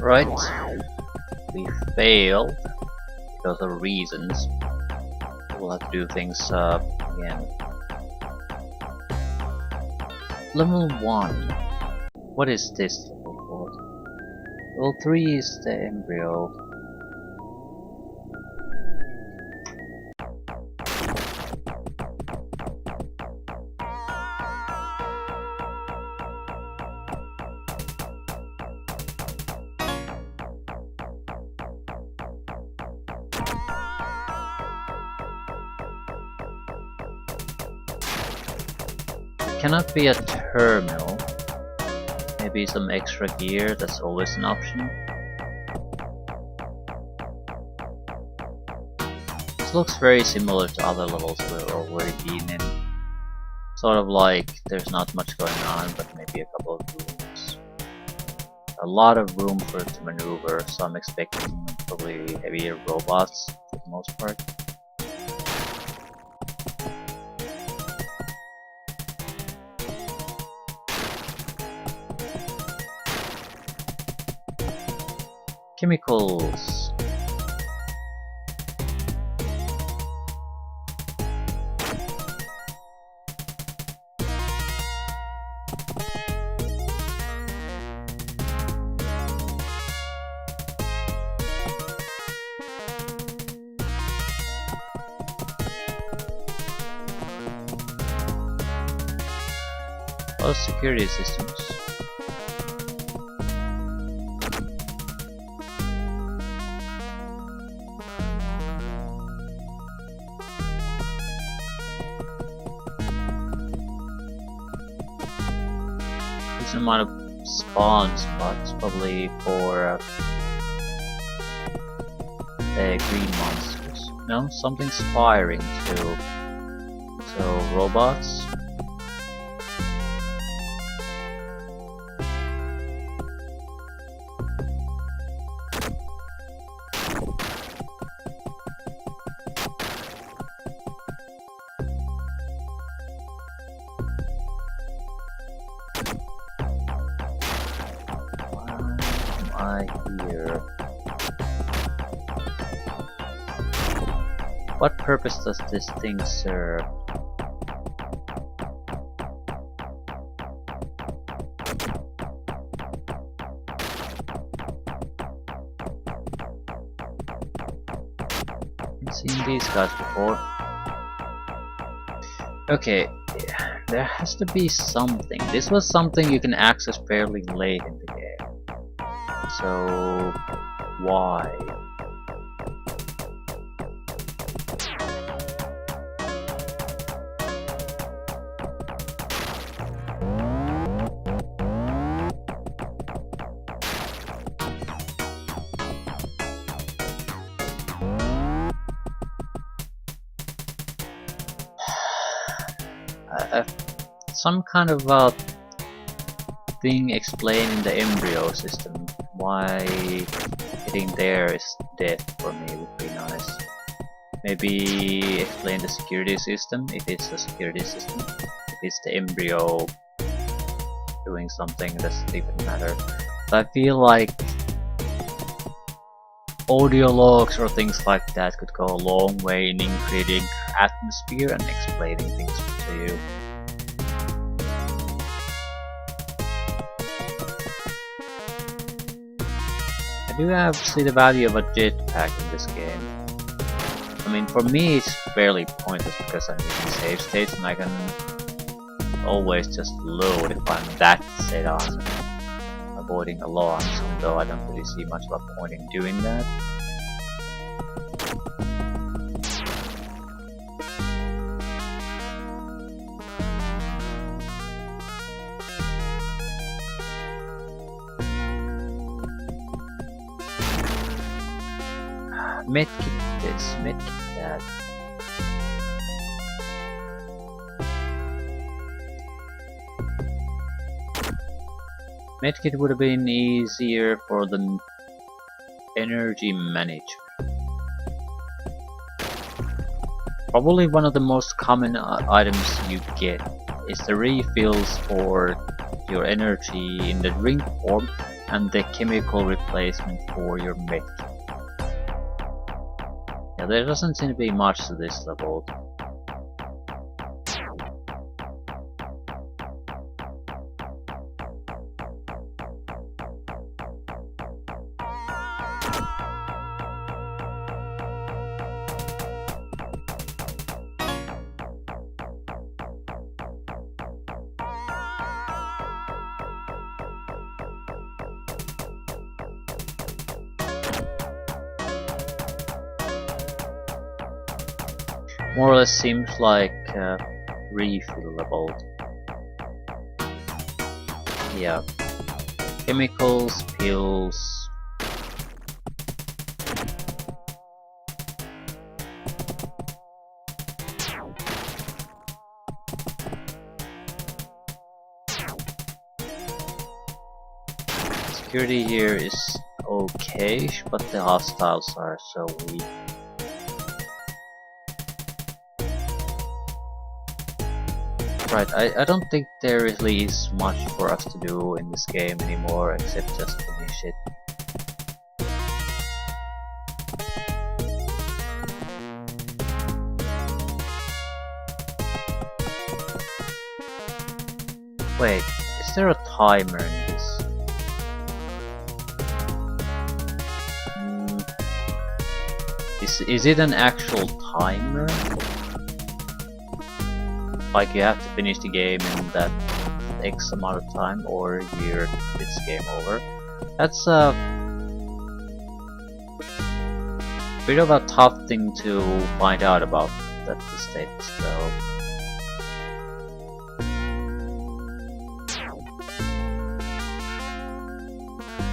Right, we failed because of reasons. We'll have to do things again. Level 1. What is this level for? Level 3 is the embryo. Cannot be a terminal. Maybe some extra gear, that's always an option. This looks very similar to other levels we've already been in. Sort of like there's not much going on, but maybe a couple of rooms. A lot of room for it to maneuver, so I'm expecting probably heavier robots for the most part. Chemicals. Security systems. Decent amount of spawn spots, probably for green monsters. No, something's firing too. So robots. Here. What purpose does this thing serve? I've seen these guys before. Okay, there has to be something. This was something you can access fairly late in the game. So, why? Some kind of thing explaining the embryo system. Why hitting there is death for me would be nice. Maybe explain the security system, if it's a security system. If it's the embryo doing something, doesn't even matter. But I feel like audio logs or things like that could go a long way in creating atmosphere and explaining things to you. I do have to see the value of a jetpack in this game. I mean, for me it's fairly pointless because I'm using save states and I can always just load if I'm that set on avoiding alarms, although I don't really see much of a point in doing that. Medkit this, medkit that. Medkit would have been easier for the energy management. Probably one of the most common items you get is the refills for your energy in the drink form and the chemical replacement for your mech. Yeah, there doesn't seem to be much to this level. More or less seems like refillable. Yeah. Chemicals, pills. Security here is okay, but the hostiles are so weak. Right, I don't think there really is much for us to do in this game anymore except just finish it. Wait, is there a timer in this? Is it an actual timer? Like you have to finish the game in that X amount of time or it's game over. That's a bit of a tough thing to find out about that the status though.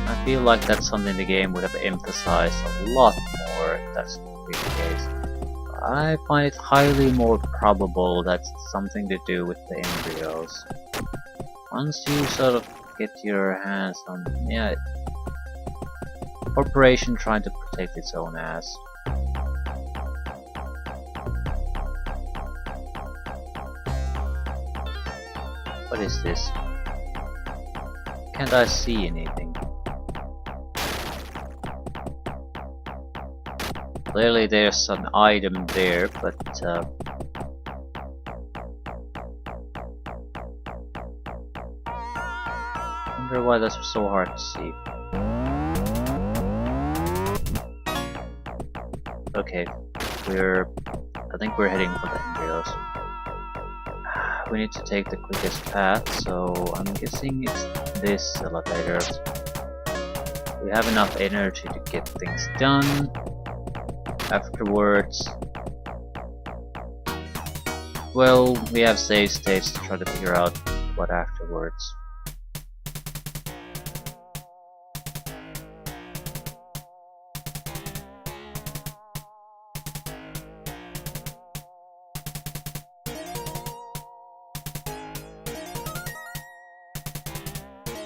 I feel like that's something the game would have emphasized a lot more if that's the case. I find it highly more probable that's something to do with the embryos. Once you sort of get your hands on, yeah, corporation trying to protect its own ass. What is this? Can't I see anything? Clearly there's an item there, but I wonder why that's so hard to see. Okay, I think we're heading for the embryos. We need to take the quickest path, so I'm guessing it's this elevator. We have enough energy to get things done. Afterwards, well, we have save states to try to figure out what afterwards.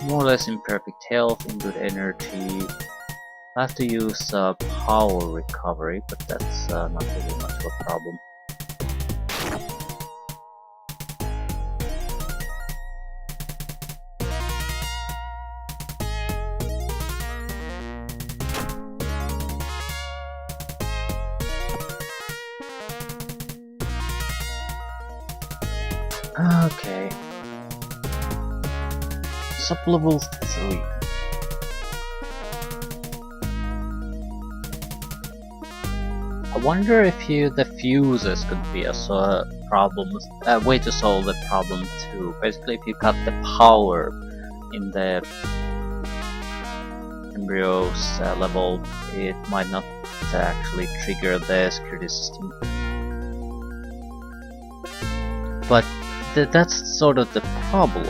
More or less in perfect health, in good energy. I have to use power recovery, but that's not really much of a problem. Okay. Sub-level 3. I wonder if the fuses could be a way to solve the problem too. Basically, if you cut the power in the embryos level, it might not actually trigger the security system. But that's sort of the problem.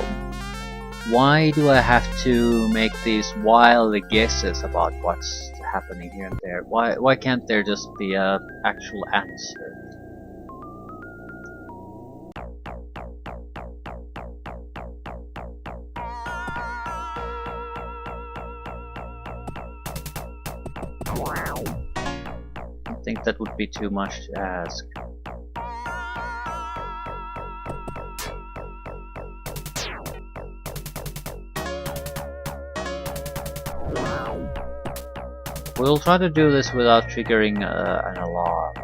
Why do I have to make these wild guesses about what's happening here and there? Why can't there just be a actual answer? I think that would be too much to ask. We'll try to do this without triggering an alarm.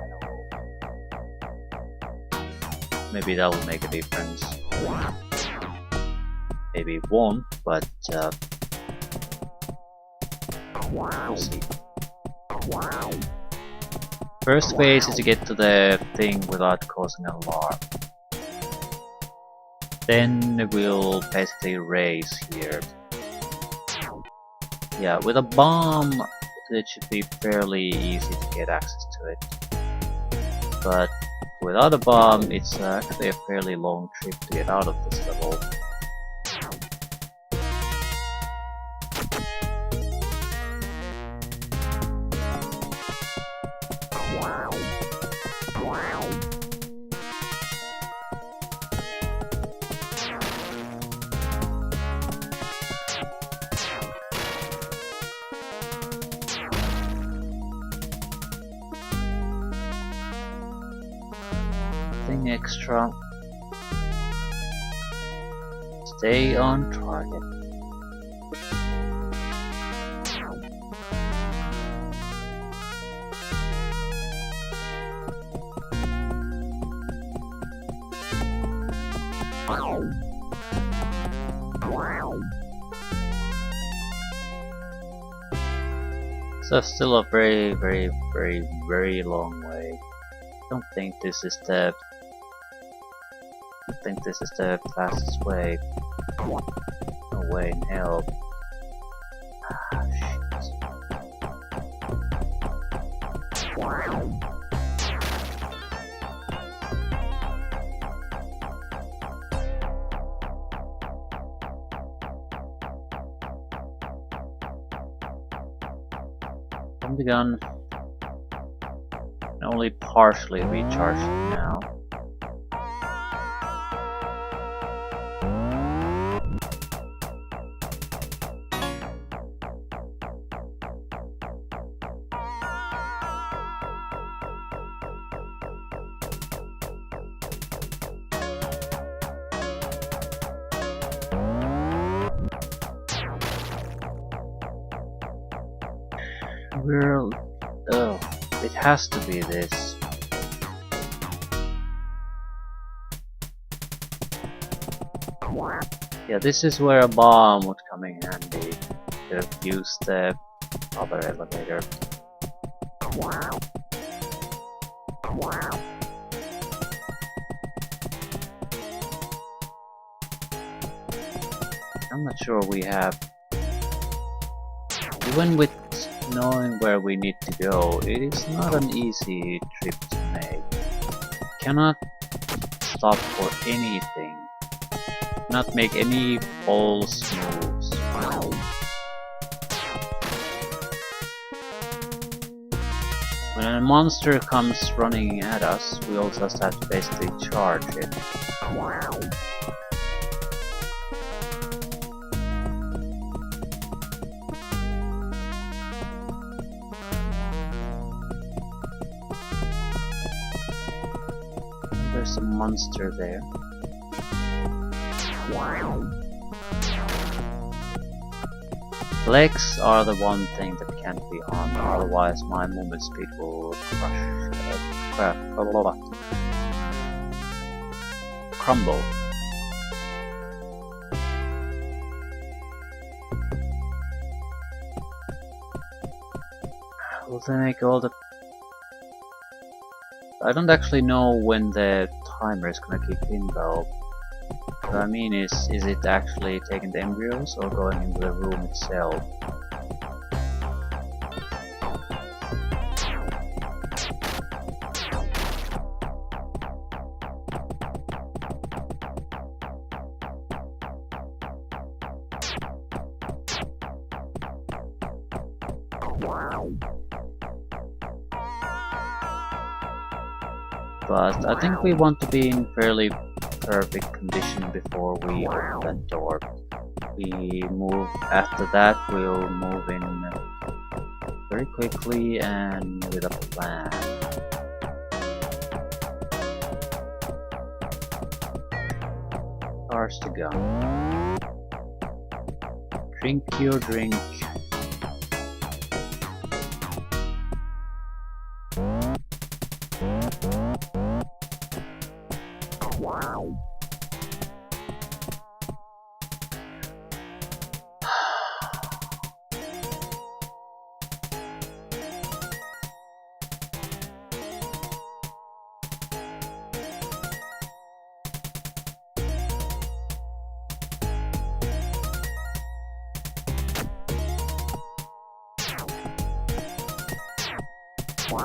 Maybe that will make a difference. Maybe it won't, but we'll see. First phase is to get to the thing without causing an alarm. Then we'll basically race here. Yeah, with a bomb it should be fairly easy to get access to it. But without a bomb it's actually a fairly long trip to get out of this level. Nothing extra. Stay on target. So still a very long way. I don't think this is the fastest way. No way in hell. Ah, shit. The gun can only partially recharge now. Oh, it has to be this. Yeah, this is where a bomb would come in handy. Could have used the other elevator. I'm not sure we have. Even with knowing where we need to go, it is not an easy trip to make. Cannot stop for anything. Not make any false moves. When a monster comes running at us, we also just have to basically charge it. There's a monster there. Legs are the one thing that can't be harmed, otherwise my movement speed will crumble. Will they make all the... I don't actually know when the timer is gonna kick in though. What I mean is it actually taking the embryos or going into the room itself? But I think we want to be in fairly perfect condition before we open that door. We move after that, we'll move in very quickly and with a plan. Cars to go. Drink your drink. As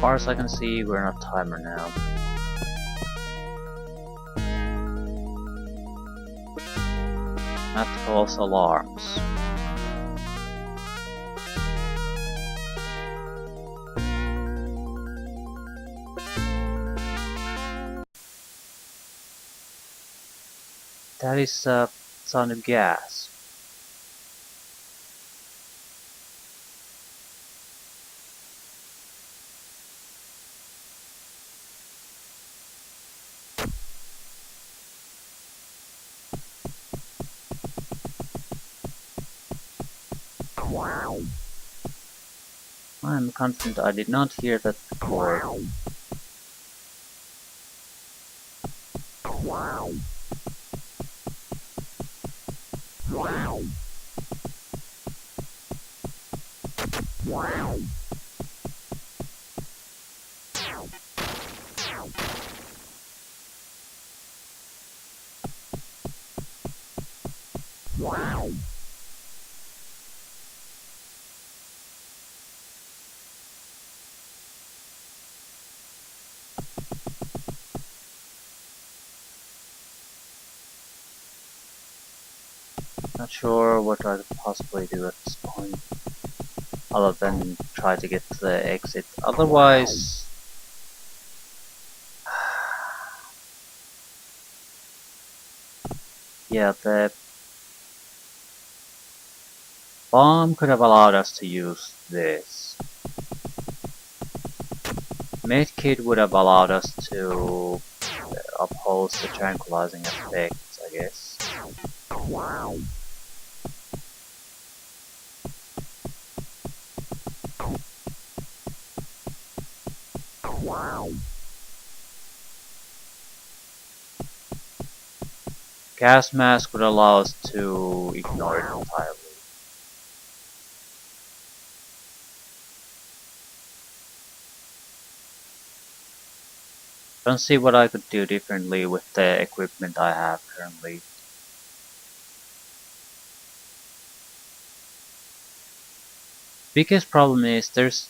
far as I can see, we're on a timer now. That calls alarms. That is a sound of gas. I'm confident I did not hear that before. Not sure what I could possibly do at this point, other than try to get to the exit. Otherwise, yeah, the bomb could have allowed us to use this. Medkit would have allowed us to oppose the tranquilizing effects, I guess. Gas mask would allow us to ignore it entirely. Don't see what I could do differently with the equipment I have currently. Biggest problem is there's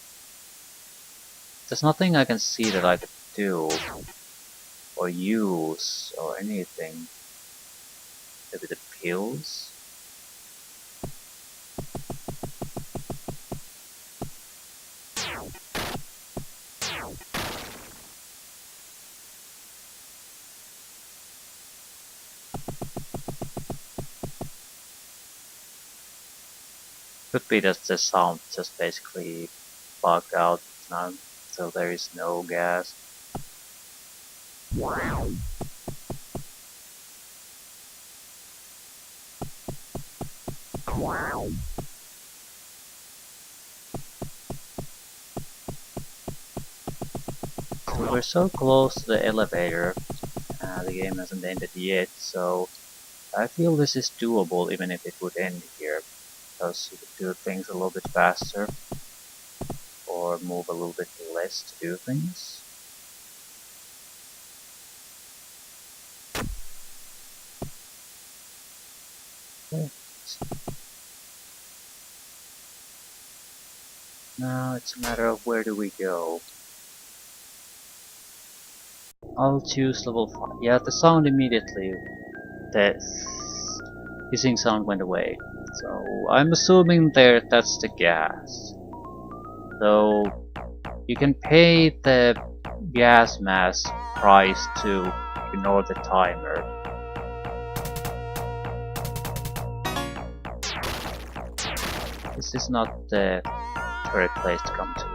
nothing I can see that I could do or use or anything. Maybe the pills? Could be that the sound just basically bugged out now, so there is no gas. So we're so close to the elevator, the game hasn't ended yet, so I feel this is doable even if it would end here, because you could do things a little bit faster, or move a little bit less to do things. Okay. Now it's a matter of where do we go. I'll choose level 5. Yeah, the sound immediately, the hissing sound went away. So I'm assuming that's the gas. So you can pay the gas mask price to ignore the timer. This is not the correct place to come to.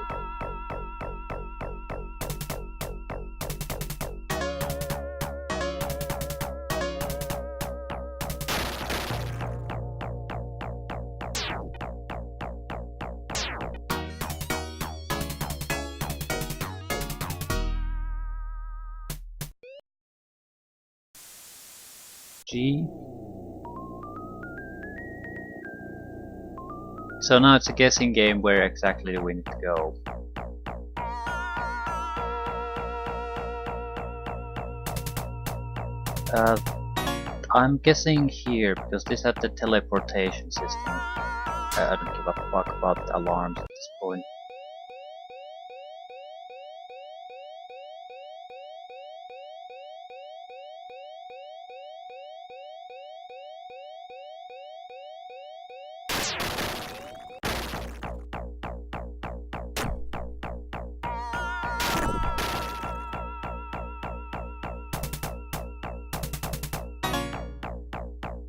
G. So now it's a guessing game where exactly do we need to go. I'm guessing here because this had the teleportation system. I don't give a fuck about the alarms at this point.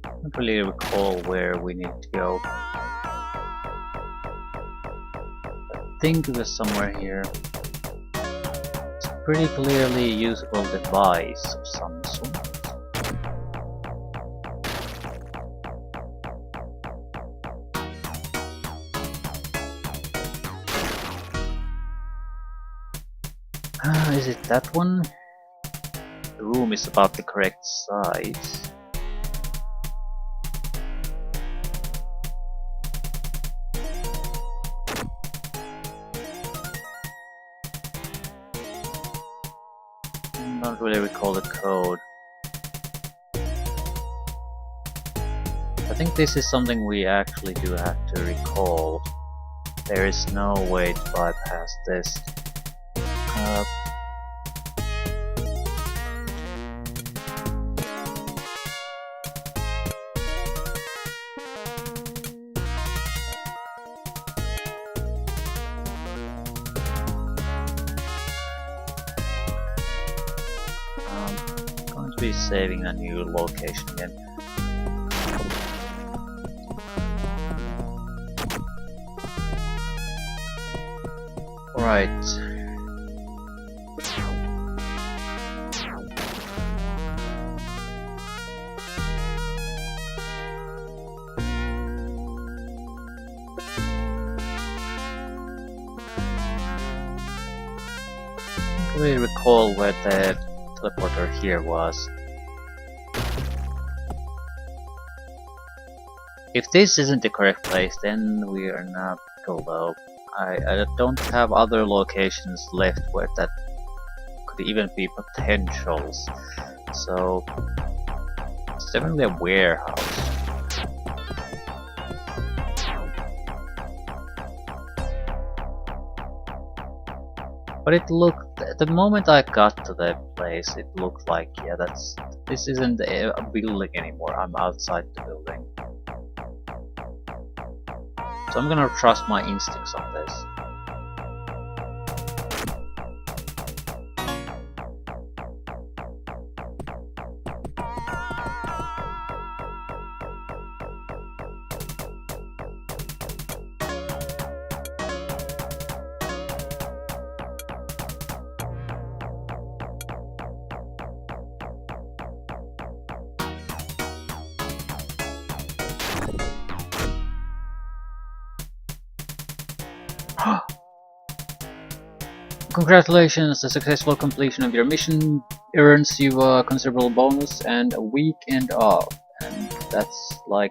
I don't really recall where we need to go. I think it was somewhere here. It's a pretty clearly usable device of some sort. Is it that one? The room is about the correct size. I don't really recall the code. I think this is something we actually do have to recall. There is no way to bypass this. Going to be saving a new location again. Right. I really recall where the teleporter here was. If this isn't the correct place, then we are not low. I don't have other locations left where that could even be potentials. So it's definitely a warehouse. But it looked, the moment I got to the place, it looked like, yeah, this isn't a building anymore, I'm outside the building. So I'm gonna trust my instincts on this. Congratulations, the successful completion of your mission earns you a considerable bonus and a weekend off. And that's like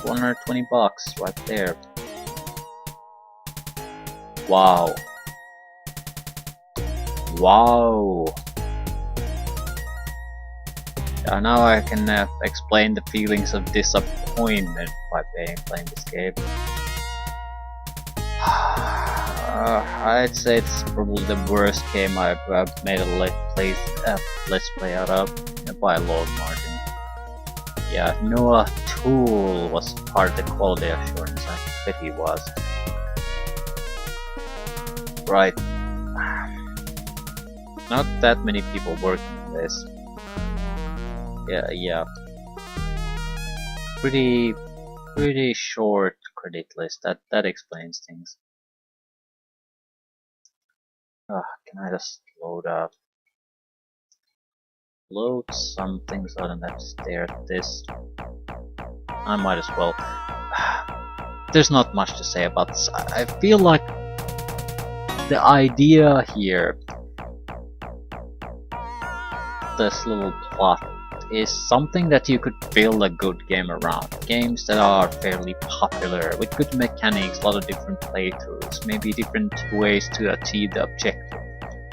120 bucks right there. Wow. Wow. Now I can explain the feelings of disappointment by playing this game. I'd say it's probably the worst game I've made a let's play out of by a long margin. Yeah, Noah Tool was part of the quality assurance. I bet he was. Right. Not that many people working on this. Yeah. Pretty short credit list. That explains things. Can I just load something so I don't have to stare at this? I might as well. There's not much to say about this. I feel like the idea here, this little plot is something that you could build a good game around. Games that are fairly popular, with good mechanics, a lot of different playthroughs, maybe different ways to achieve the objective.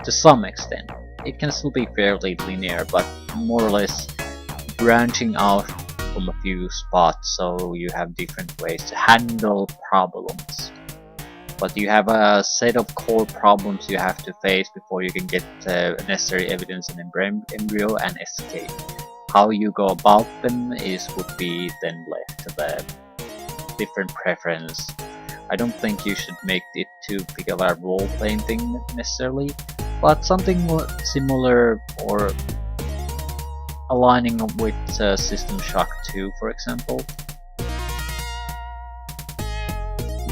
To some extent, it can still be fairly linear, but more or less branching out from a few spots so you have different ways to handle problems. But you have a set of core problems you have to face before you can get necessary evidence and embryo and escape. How you go about them would be then left to the different preference. I don't think you should make it too big of a role-playing thing necessarily, but something more similar or aligning with System Shock 2, for example.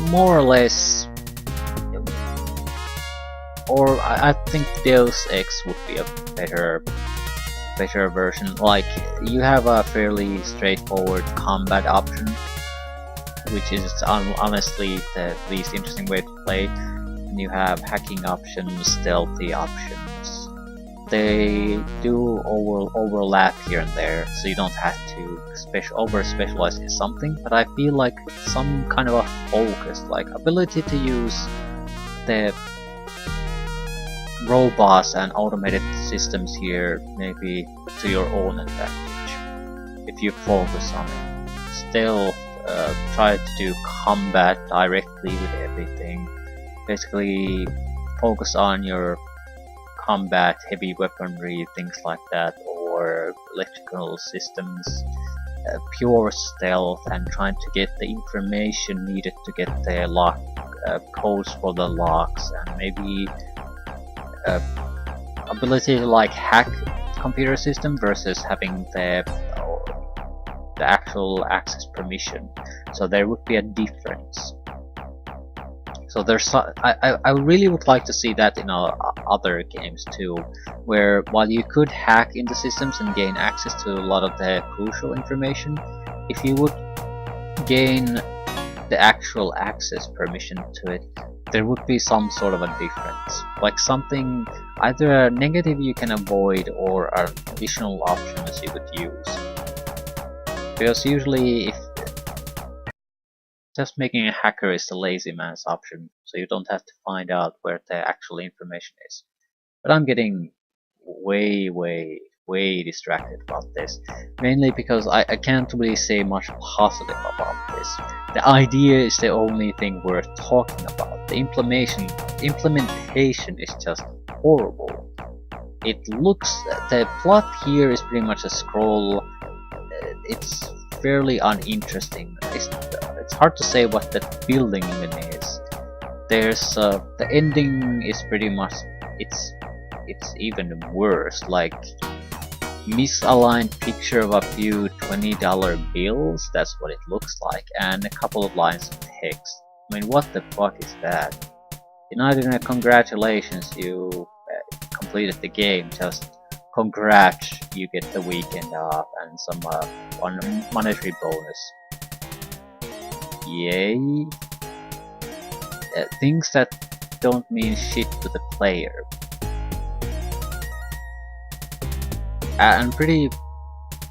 More or less, or I think Deus Ex would be a better version. Like, you have a fairly straightforward combat option, which is honestly the least interesting way to play. And you have hacking options, stealthy options. They do overlap here and there, so you don't have to over specialize in something. But I feel like some kind of a focus, like ability to use the robots and automated systems here, maybe to your own advantage, if you focus on it. Still, try to do combat directly with everything. Basically, focus on your combat, heavy weaponry, things like that, or electrical systems, pure stealth, and trying to get the information needed to get the lock codes for the locks, and maybe ability to like hack computer system versus having the actual access permission. So there would be a difference. So there's I really would like to see that in other games too, where while you could hack into systems and gain access to a lot of the crucial information, if you would gain the actual access permission to it, there would be some sort of a difference, like something, either a negative you can avoid or an additional options you could use. Because usually, if just making a hacker is the lazy man's option, so you don't have to find out where the actual information is. But I'm getting way distracted about this, mainly because I can't really say much positive about this. The idea is the only thing worth talking about. The implementation is just horrible. It looks, the plot here is pretty much a scroll. It's fairly uninteresting. It's hard to say what the building even is. There's the ending is pretty much, it's even worse, like misaligned picture of a few $20 bills, that's what it looks like, and a couple of lines of text. I mean, what the fuck is that? Not even a congratulations, you completed the game, just congrats, you get the weekend off and some monetary bonus. Yay. Things that don't mean shit to the player. And pretty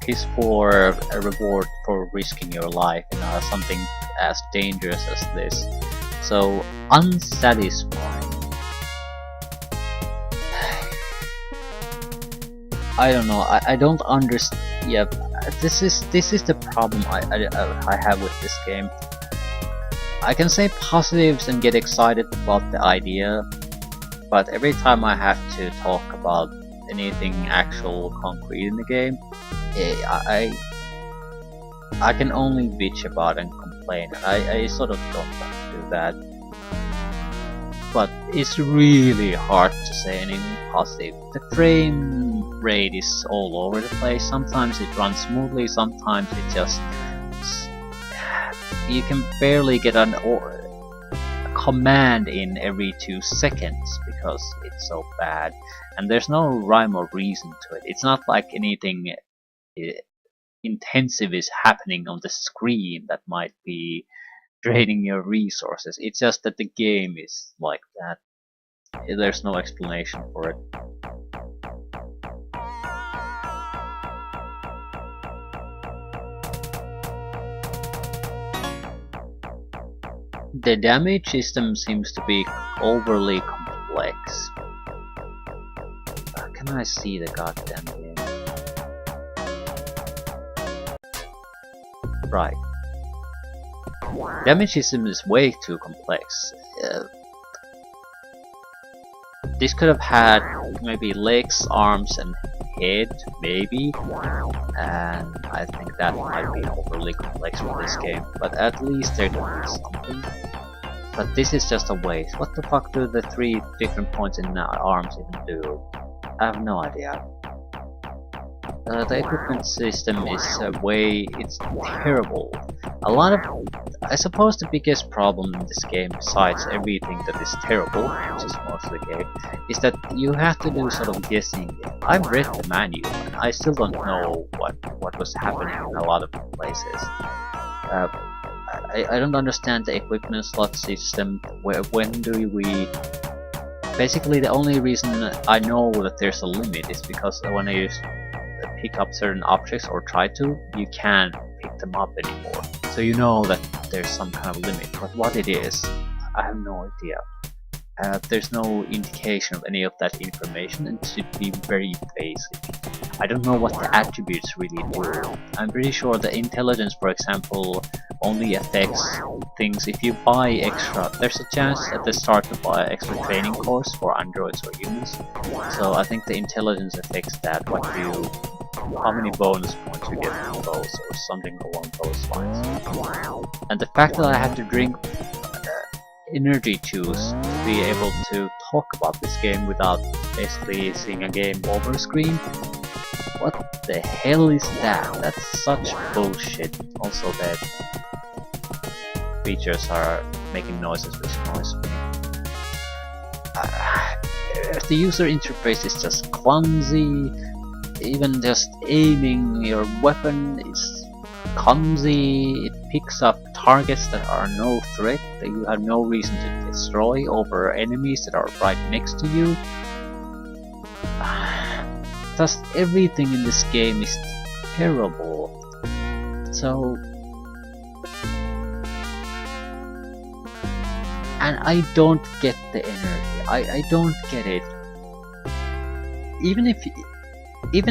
piss poor a reward for risking your life in something as dangerous as this. So unsatisfying. I don't know. I don't understand. Yeah, this is the problem I have with this game. I can say positives and get excited about the idea, but every time I have to talk about anything actual concrete in the game, I can only bitch about and complain, and I sort of don't want to do that. But it's really hard to say anything positive. The frame rate is all over the place. Sometimes it runs smoothly, sometimes it just... you can barely get a command in every 2 seconds because it's so bad. And there's no rhyme or reason to it. It's not like anything intensive is happening on the screen that might be draining your resources. It's just that the game is like that. There's no explanation for it. the damage system seems to be overly complex. Can I see the goddamn game? Right. Damage system is way too complex. This could have had maybe legs, arms, and head, maybe, and I think that might be overly complex for this game, but at least they're doing something. But this is just a waste. What the fuck do the 3 different points in arms even do? I have no idea. The equipment system is it's terrible. I suppose the biggest problem in this game, besides everything that is terrible, which is mostly the game, is that you have to do sort of guessing. I've read the manual and I still don't know what was happening in a lot of places. I don't understand the equipment slot system. When do we... Basically the only reason I know that there's a limit is because when I pick up certain objects or try to, you can't pick them up anymore. So you know that there's some kind of limit, but what it is, I have no idea. There's no indication of any of that information and it should be very basic. I don't know what the attributes really do. I'm pretty sure the intelligence, for example, only affects things if you buy extra. There's a chance at the start to buy extra training course for androids or humans. So I think the intelligence affects that, how many bonus points you get from those or something along those lines. And the fact that I have to drink energy juice to be able to talk about this game without basically seeing a game over screen. What the hell is that? That's such bullshit. Also that features are making noises which annoys me. The user interface is just clumsy. Even just aiming your weapon is clumsy. It picks up targets that are no threat, that you have no reason to destroy, over enemies that are right next to you. Just everything in this game is terrible. So... and I don't get the energy. I don't get it. Even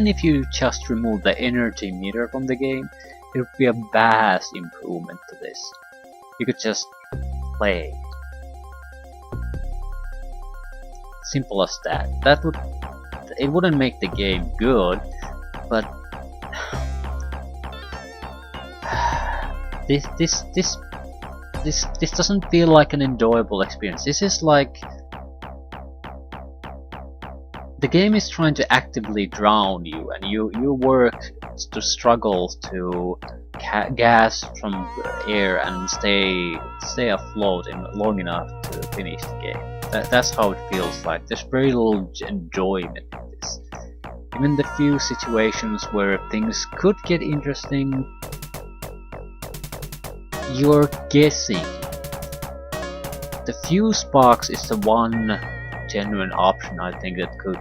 if you just remove the energy meter from the game, it would be a vast improvement to this. You could just play. Simple as that. It wouldn't make the game good, but this doesn't feel like an enjoyable experience. This is like the game is trying to actively drown you, and you work to struggle to gas from the air and stay afloat long enough to finish the game. That's how it feels like. There's very little enjoyment in this. Even the few situations where things could get interesting, you're guessing. The fuse box is the one genuine option I think that could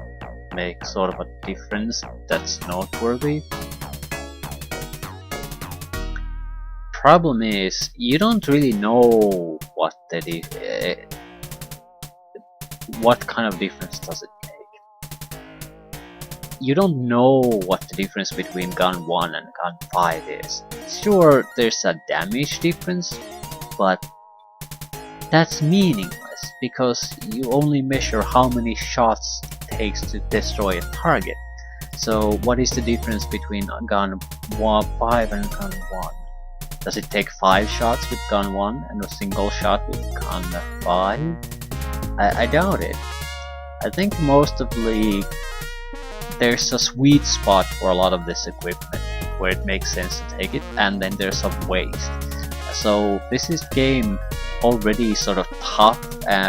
make sort of a difference that's noteworthy. Problem is, you don't really know what kind of difference does it make. You don't know what the difference between gun 1 and gun 5 is. Sure, there's a damage difference, but that's meaningless because you only measure how many shots it takes to destroy a target. So what is the difference between gun 5 and gun 1? Does it take 5 shots with gun 1 and a single shot with gun 5? I doubt it. I think there's a sweet spot for a lot of this equipment where it makes sense to take it, and then there's some waste. So this is game already sort of tough,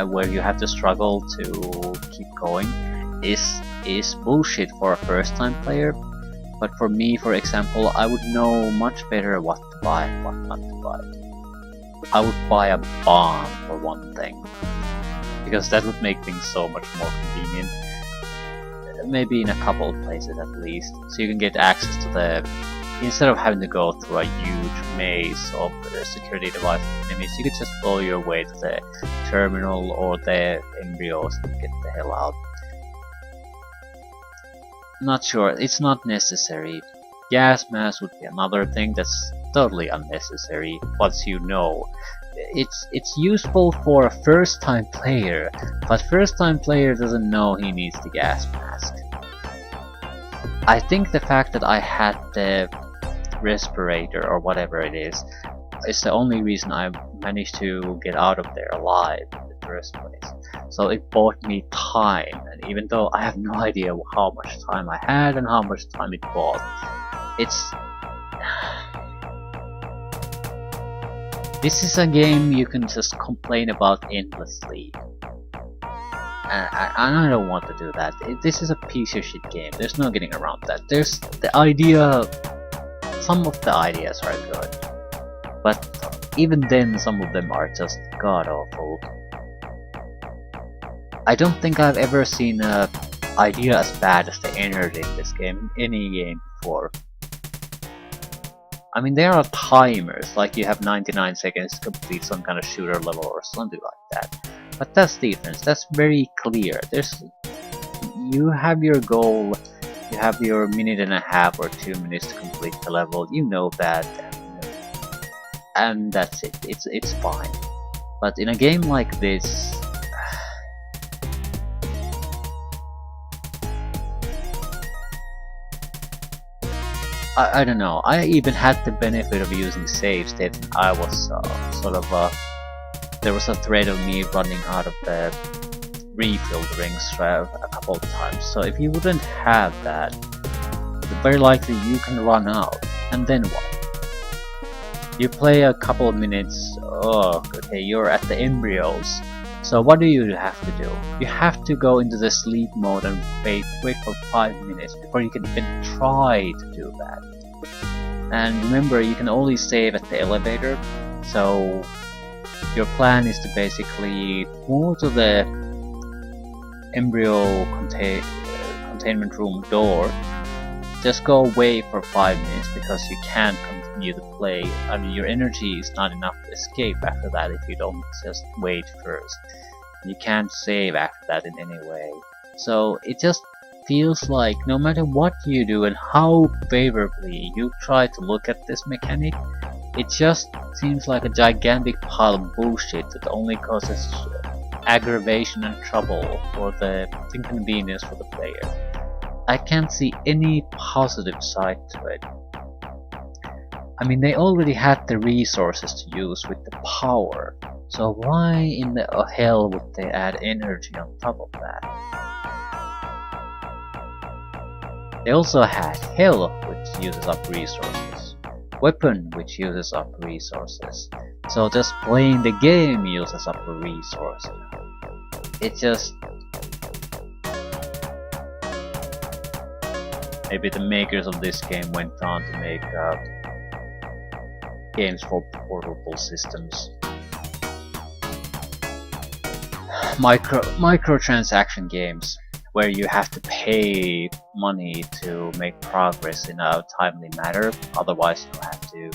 where you have to struggle to keep going, is bullshit for a first time player. But for me, for example, I would know much better what to buy and what not to buy. I would buy a bomb for one thing, because that would make things so much more convenient. Maybe in a couple of places at least, so you can get access to the instead of having to go through a huge maze of security device enemies, you could just blow your way to the terminal or the embryos and get the hell out. Not sure, it's not necessary. Gas mask would be another thing that's totally unnecessary once you know. It's useful for a first time player, but first time player doesn't know he needs the gas mask. I think the fact that I had the respirator or whatever it is the only reason I managed to get out of there alive in the first place. So it bought me time, and even though I have no idea how much time I had and how much time it bought, this is a game you can just complain about endlessly. I don't want to do that. This is a piece of shit game. There's no getting around that. There's the idea. Some of the ideas are good, but even then some of them are just god awful. I don't think I've ever seen an idea as bad as the energy in this game, any game before. I mean, there are timers, like you have 99 seconds to complete some kind of shooter level or something like that. But that's different, that's very clear. You have your goal, you have your minute and a half or 2 minutes to complete the level, you know that, and that's it, it's fine. But in a game like this, I don't know, I even had the benefit of using save states when I was there was a thread of me running out of the refill rings a couple of times, so if you wouldn't have that, very likely you can run out, and then what? You play a couple of minutes, oh okay, you're at the embryos, so what do you have to do? You have to go into the sleep mode and wait for 5 minutes before you can even try to do that. And remember, you can only save at the elevator, so your plan is to basically move to the embryo containment room door, just go away for 5 minutes because you can't continue to play. I mean, your energy is not enough to escape after that if you don't just wait first. You can't save after that in any way. So it just feels like no matter what you do and how favorably you try to look at this mechanic, it just seems like a gigantic pile of bullshit that only causes aggravation and trouble for the inconvenience for the player. I can't see any positive side to it. I mean, they already had the resources to use with the power, so why in the hell would they add energy on top of that? They also had health, which uses up resources, weapon, which uses up resources, so just playing the game uses up resources. It just... maybe the makers of this game went on to make games for portable systems. Microtransaction games, where you have to pay money to make progress in a timely manner, otherwise you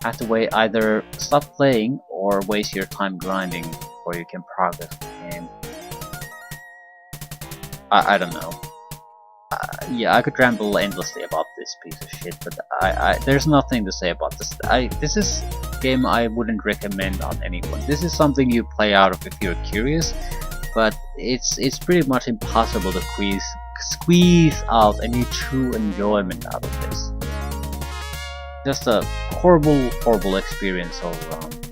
have to wait, either stop playing or waste your time grinding before you can progress the game. I don't know. Yeah, I could ramble endlessly about this piece of shit, but there's nothing to say about this. This is a game I wouldn't recommend on anyone. This is something you play out of if you're curious, but it's pretty much impossible to squeeze out any true enjoyment out of this. Just a horrible experience all around.